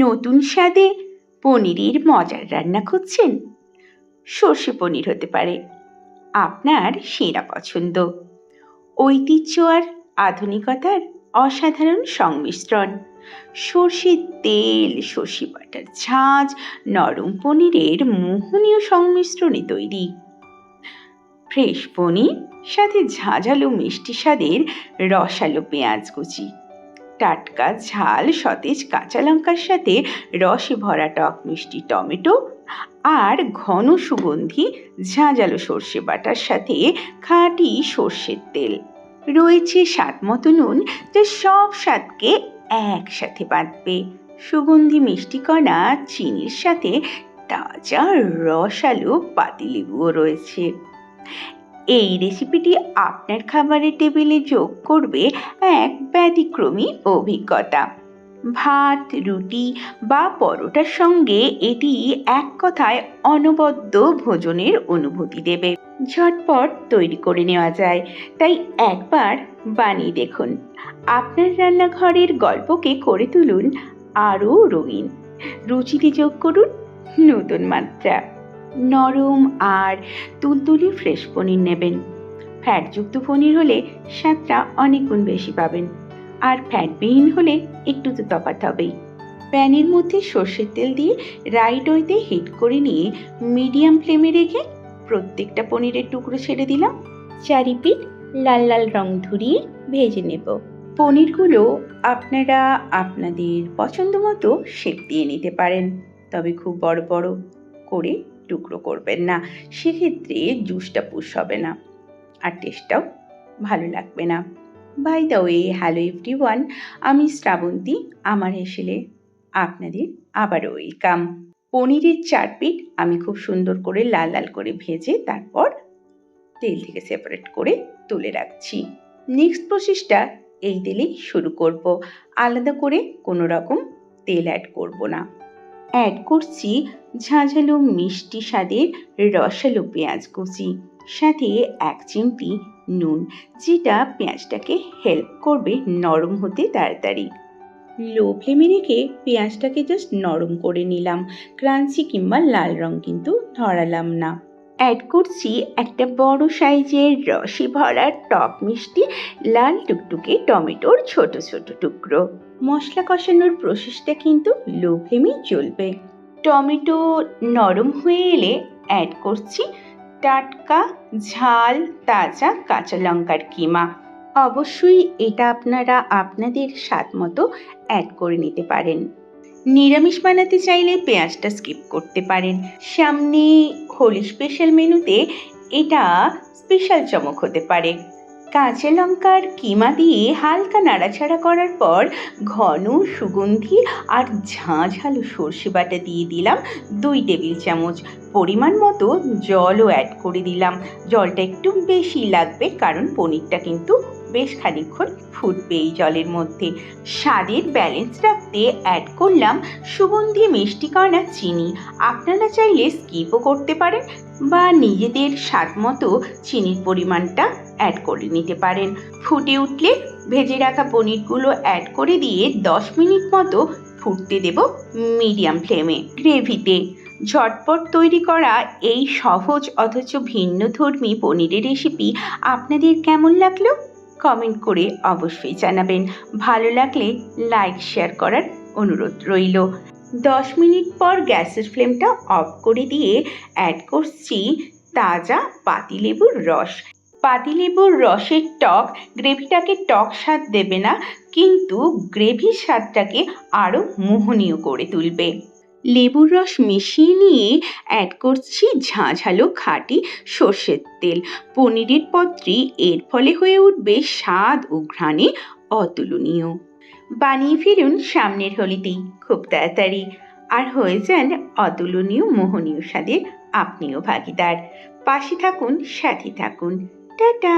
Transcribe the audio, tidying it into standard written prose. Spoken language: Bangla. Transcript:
নতুন স্বাদে পনিরের মজার রান্না খুঁজছেন? সর্ষে পনির হতে পারে আপনার সেরা পছন্দ। ঐতিহ্য আর আধুনিকতার অসাধারণ সংমিশ্রণ। সর্ষের তেল, সর্ষে বাটার ঝাঁঝ, নরম পনিরের মোহনীয় সংমিশ্রণে তৈরি ফ্রেশ পনির, সাথে ঝাঁঝালো মিষ্টি স্বাদের রসালো পেঁয়াজ কুচি, টাটকা ঝাল সতেজ কাঁচা লঙ্কার সাথে রসে ভরা টক মিষ্টি টমেটো আর ঘন সুগন্ধি ঝাঁঝালো সর্ষে বাটার সাথে খাঁটি সর্ষের তেল। রয়েছে স্বাদ মতো নুন, যা সব স্বাদকে একসাথে বাঁধবে। সুগন্ধি মিষ্টি কণা চিনির সাথে তাজা রসালো পাতিলেবুও রয়েছে। এই রেসিপিটি আপনার খাবারের টেবিলে যোগ করবে এক ব্যতিক্রমী অভিজ্ঞতা। ভাত, রুটি বা পরোটার সঙ্গে এটি এক কথায় অনবদ্য ভোজনের অনুভূতি দেবে। ঝটপট তৈরি করে নেওয়া যায়, তাই একবার বানিয়ে দেখুন। আপনার রান্নাঘরের গল্পকে করে তুলুন আরও রঙিন। রুচিতে যোগ করুন নতুন মাত্রা। নরম আর তুলতুলে ফ্রেশ পনির নেবেন। ফ্যাটযুক্ত পনির হলে স্বাদটা অনেক গুণ বেশি পাবেন, আর ফ্যাটবিহীন হলে একটু তো তফাৎ হবেই। প্যানের মধ্যে সর্ষের তেল দিয়ে রাইট ওয়েতে হিট করে নিয়ে মিডিয়াম ফ্লেমে রেখে প্রত্যেকটা পনিরের টুকরো ছেড়ে দিলাম। চারিপিঠ লাল লাল রং ধরিয়ে ভেজে নেব। পনিরগুলো আপনারা আপনাদের পছন্দ মতো শেপ দিয়ে নিতে পারেন, তবে খুব বড় বড় করে টুকরো করবেন না, সেক্ষেত্রে জুসটা পুশ হবে না আর টেস্টটাও ভালো লাগবে না। By the way, hello everyone, আমি শ্রাবন্তী। আমার হেসেলে আপনাদের আবারও ওয়েলকাম। পনিরের চারপিঠ আমি খুব সুন্দর করে লাল লাল করে ভেজে তারপর তেল থেকে সেপারেট করে তুলে রাখছি। নেক্সট প্রসেসটা এই তেলেই শুরু করব। আলাদা করে কোনো রকম তেল অ্যাড করব না। অ্যাড করছি ঝাঁঝালো মিষ্টি স্বাদের রসালো পেঁয়াজ কুচি, সাথে 1 চিমটি নুন, যেটা পেঁয়াজটাকে হেল্প করবে নরম হতে তাড়াতাড়ি। লো ফ্লেমে রেখে পেঁয়াজটাকে জাস্ট নরম করে নিলাম, ক্রাঞ্চি কিংবা লাল রং কিন্তু ধরালাম না। অ্যাড করছি একটা বড় সাইজের রসে ভরা টক মিষ্টি লাল টুকটুকে টমেটোর ছোট ছোট টুকরো। মশলা কষানোর প্রসেসটা কিন্তু লো ফ্লেমেই চলবে। টমেটো নরম হয়ে এলে অ্যাড করছি টাটকা ঝাল তাজা কাঁচা লঙ্কার কিমা। অবশ্যই এটা আপনারা আপনাদের স্বাদ মতো অ্যাড করে নিতে পারেন। নিরামিষ বানাতে চাইলে পেঁয়াজটা স্কিপ করতে পারেন। সামনে হোলি স্পেশাল মেনুতে এটা স্পেশাল চমক হতে পারে। কাঁচা লঙ্কার কিমা দিয়ে হালকা নাড়াচাড়া করার পর ঘন সুগন্ধি আর ঝাঁঝালো সর্ষে বাটা দিয়ে দিলাম 2 টেবিল চামচ। পরিমাণ মতো জলও অ্যাড করে দিলাম। জলটা একটু বেশি লাগবে, কারণ পনিরটা কিন্তু বেশ খানিকক্ষণ ফুটবে এই জলের মধ্যে। স্বাদের ব্যালেন্স রাখতে অ্যাড করলাম সুগন্ধি মিষ্টি কণা চিনি। আপনারা চাইলে স্কিপও করতে পারেন বা নিজেদের স্বাদ মতো চিনির পরিমাণটা অ্যাড করে নিতে পারেন। ফুটে উঠলে ভেজে রাখা পনিরগুলো অ্যাড করে দিয়ে 10 মিনিট মতো ফুটতে দেব মিডিয়াম ফ্লেমে। গ্রেভিতে ঝটপট তৈরি করা এই সহজ অথচ ভিন্নধর্মী পনিরের রেসিপি আপনাদের কেমন লাগলো কমেন্ট করে অবশ্যই জানাবেন। ভালো লাগলে লাইক শেয়ার করার অনুরোধ রইল। 10 মিনিট পর গ্যাসের ফ্লেমটা অফ করে দিয়ে অ্যাড করছি তাজা পাতিলেবুর রস। পাতিলেবুর রসের টক গ্রেভিটাকে টক স্বাদ দেবে না, কিন্তু গ্রেভির স্বাদটাকে আরও মোহনীয় করে তুলবে। লেবুর রস মিশিয়ে নিয়ে অ্যাড করছি ঝাঁঝালো খাঁটি সর্ষের তেল। পনিরের পদটি এর ফলে হয়ে উঠবে স্বাদ ও ঘ্রাণে অতুলনীয়। বানিয়ে ফেলুন সামনের হোলিতেই খুব তাড়াতাড়ি, আর হয়ে যান অতুলনীয় মোহনীয় স্বাদের আপনিও ভাগিদার। পাশে থাকুন, সাথে থাকুন। টাটা।